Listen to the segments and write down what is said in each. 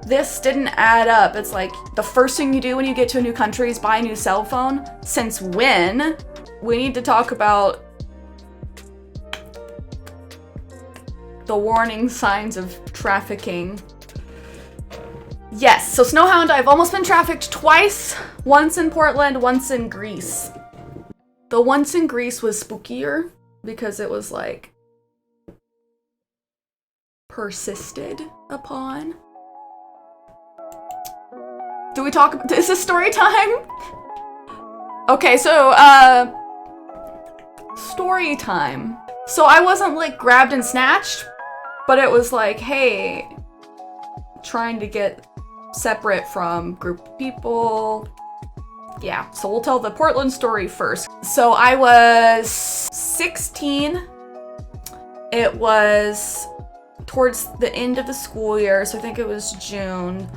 this didn't add up. It's like the first thing you do when you get to a new country is buy a new cell phone. Since when? We need to talk about the warning signs of trafficking. Yes, so Snowhound, I've almost been trafficked twice. Once in Portland, once in Greece. The once in Greece was spookier because it was like persisted upon. Do we talk, is this story time? Okay, so, story time. So I wasn't like grabbed and snatched, but it was like, hey, trying to get separate from group of people. Yeah, so we'll tell the Portland story first. So I was 16. It was towards the end of the school year, so I think it was June.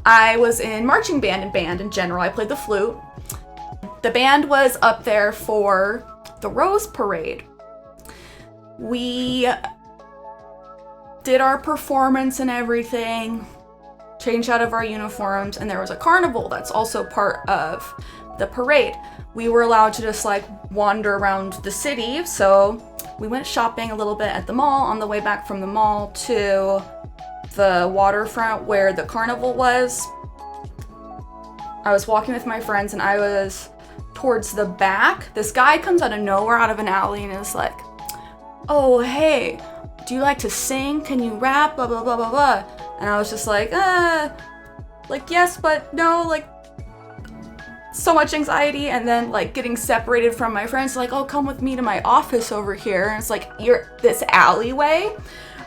I was in marching band and band in general. I played the flute. The band was up there for the Rose Parade. We did our performance and everything, changed out of our uniforms, and there was a carnival that's also part of the parade. We were allowed to just like wander around the city, so we went shopping a little bit at the mall. On the way back from the mall to the waterfront where the carnival was, I was walking with my friends and I was towards the back. This guy comes out of nowhere, out of an alley, and is like, oh, hey, do you like to sing? Can you rap? Blah, blah, blah, blah, blah. And I was just like, yes, but no, like, so much anxiety. And then like getting separated from my friends, like, oh, come with me to my office over here. And it's like, you're this alleyway.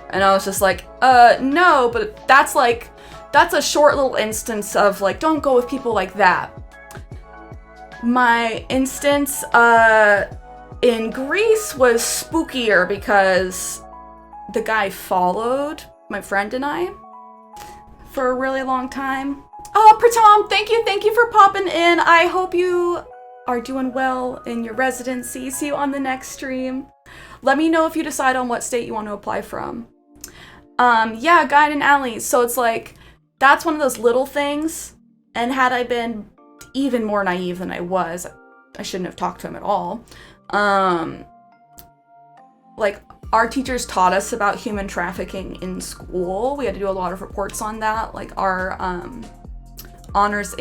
And I was just like, no, but that's a short little instance of like, don't go with people like that. My instance, in Greece was spookier because the guy followed my friend and I for a really long time. Oh, Pratom, thank you for popping in. I hope you are doing well in your residency. See you on the next stream. Let me know if you decide on what state you want to apply from. Yeah, guide and alley. So it's like, that's one of those little things. And had I been even more naive than I was, I shouldn't have talked to him at all. Like, our teachers taught us about human trafficking in school. We had to do a lot of reports on that. Like, our honors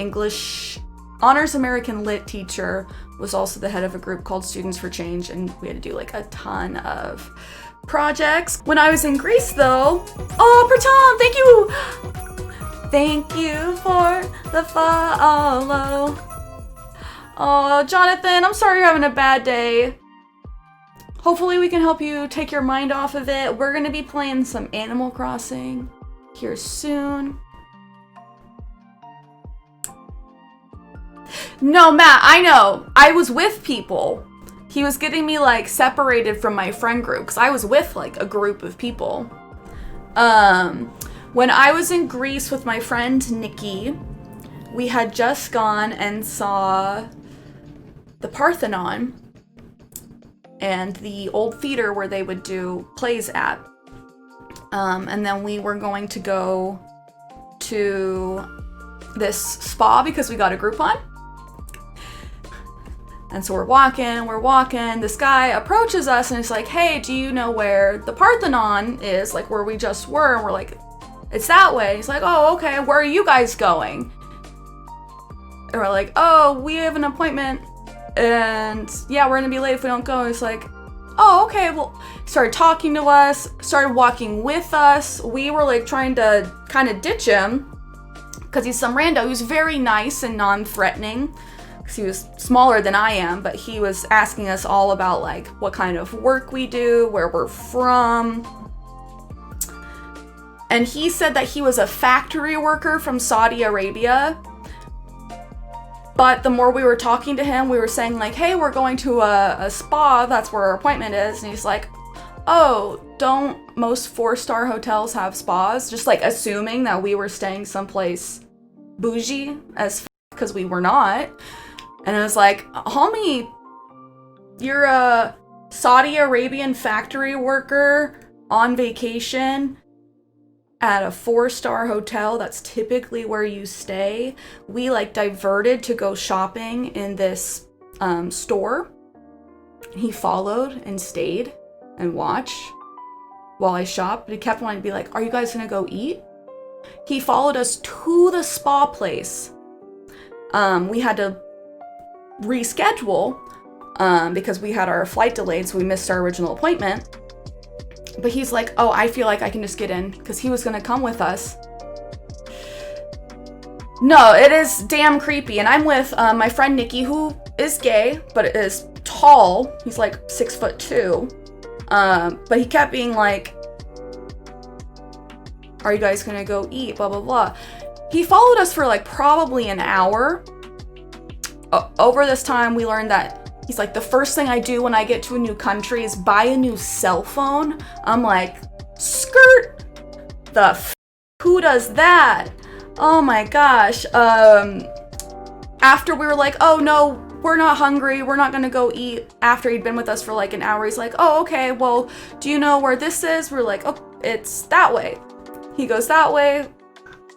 American Lit teacher was also the head of a group called Students for Change, and we had to do like a ton of projects. When I was in Greece though, oh, Pratom, thank you for the follow. Oh, Jonathan, I'm sorry you're having a bad day. Hopefully we can help you take your mind off of it. We're gonna be playing some Animal Crossing here soon. No, Matt, I know. I was with people. He was getting me like separated from my friend group because I was with like a group of people. When I was in Greece with my friend Nikki, we had just gone and saw the Parthenon and the old theater where they would do plays at. And then we were going to go to this spa because we got a Groupon. And so we're walking, this guy approaches us and he's like, hey, do you know where the Parthenon is? Like where we just were. And we're like, it's that way. He's like, oh, okay, where are you guys going? And we're like, oh, we have an appointment and yeah, we're gonna be late if we don't go. And he's like, oh, okay, well, he started talking to us, started walking with us. We were like trying to kind of ditch him because he's some rando. He was very nice and non-threatening. He was smaller than I am, but he was asking us all about like what kind of work we do, where we're from. And he said that he was a factory worker from Saudi Arabia. But the more we were talking to him, we were saying like, hey, we're going to a spa, that's where our appointment is. And he's like, oh, don't most 4-star hotels have spas? Just like assuming that we were staying someplace bougie as because we were not. And I was like, homie, you're a Saudi Arabian factory worker on vacation at a 4-star hotel. That's typically where you stay. We like diverted to go shopping in this store. He followed and stayed and watched while I shopped, but he kept wanting to be like, are you guys gonna go eat? He followed us to the spa place. We had to reschedule because we had our flight delayed, so we missed our original appointment. But he's like, oh, I feel like I can just get in, because he was gonna come with us. No, it is damn creepy. And I'm with my friend Nikki, who is gay, but is tall. He's like 6'2". But he kept being like, are you guys gonna go eat? Blah, blah, blah. He followed us for like probably an hour. Over this time, we learned that he's like, the first thing I do when I get to a new country is buy a new cell phone. I'm like, skirt, who does that? Oh my gosh. After we were like, oh no, we're not hungry, we're not gonna go eat. After he'd been with us for like an hour, he's like, oh, okay, well, do you know where this is? We're like, oh, it's that way. He goes that way.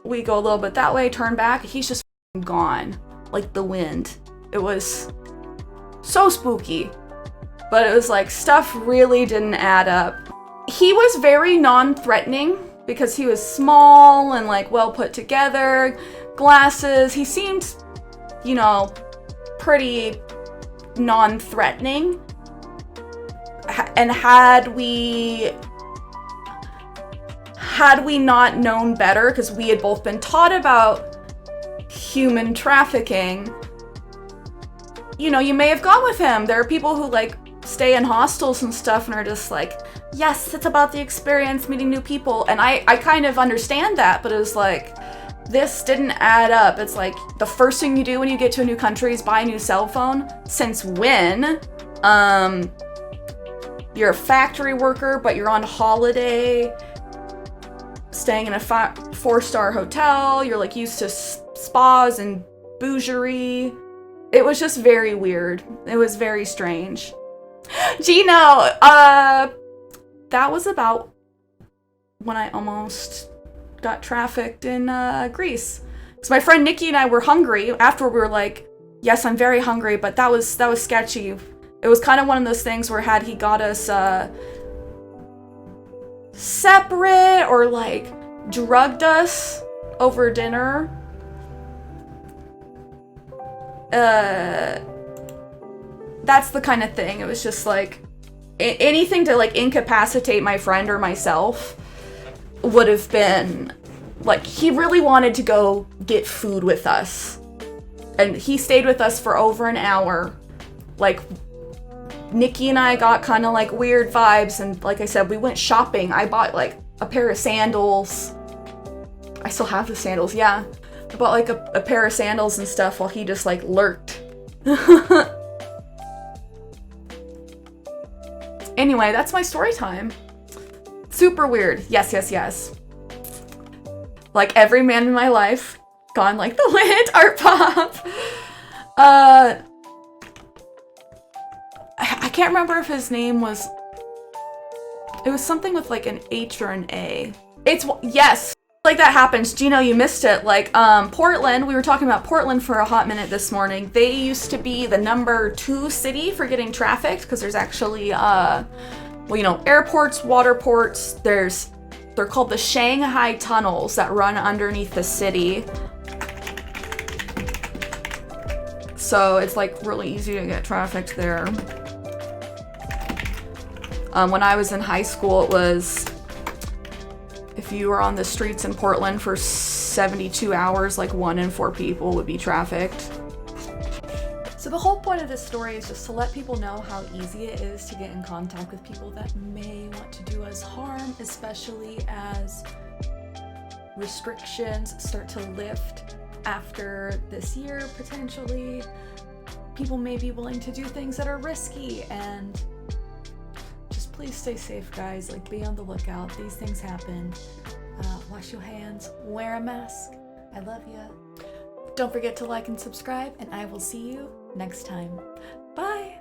We go a little bit that way, turn back. He's just gone, like the wind. It was so spooky, but it was like stuff really didn't add up. He was very non-threatening because he was small and like well put together, glasses. He seemed, you know, pretty non-threatening. And had we not known better, because we had both been taught about human trafficking, you know, you may have gone with him. There are people who like stay in hostels and stuff and are just like, yes, it's about the experience, meeting new people. And I kind of understand that, but it was like, this didn't add up. It's like, the first thing you do when you get to a new country is buy a new cell phone. Since when? You're a factory worker, but you're on holiday, staying in a 4-star hotel. You're like used to spas and bougerie. It was just very weird. It was very strange. Gino, that was about when I almost got trafficked in Greece. Because my friend Nikki and I were hungry. After we were like, yes, I'm very hungry, but that was sketchy. It was kind of one of those things where had he got us separate or like drugged us over dinner, that's the kind of thing. It was just like anything to like incapacitate my friend or myself would have been like, he really wanted to go get food with us, and he stayed with us for over an hour. Like, Nikki and I got kind of like weird vibes, and like I said, we went shopping. I bought like a pair of sandals. I still have the sandals, yeah. I bought like a pair of sandals and stuff while he just like lurked. Anyway, that's my story time. Super weird. Yes, yes, yes. Like every man in my life, gone like the wind, art pop. I can't remember if his name was, it was something with like an H or an A. Yes, like that happens. Gino, you missed it. Like, Portland, we were talking about Portland for a hot minute this morning. They used to be the number 2 city for getting trafficked, because there's actually, well, you know, airports, water ports, they're called the Shanghai tunnels that run underneath the city. So it's like really easy to get trafficked there. When I was in high school, it was, if you were on the streets in Portland for 72 hours, like 1 in 4 people would be trafficked. So the whole point of this story is just to let people know how easy it is to get in contact with people that may want to do us harm, especially as restrictions start to lift after this year, potentially. People may be willing to do things that are risky, and just please stay safe, guys. Like, be on the lookout. These things happen. Wash your hands, wear a mask. I love ya. Don't forget to like and subscribe, and I will see you next time. Bye!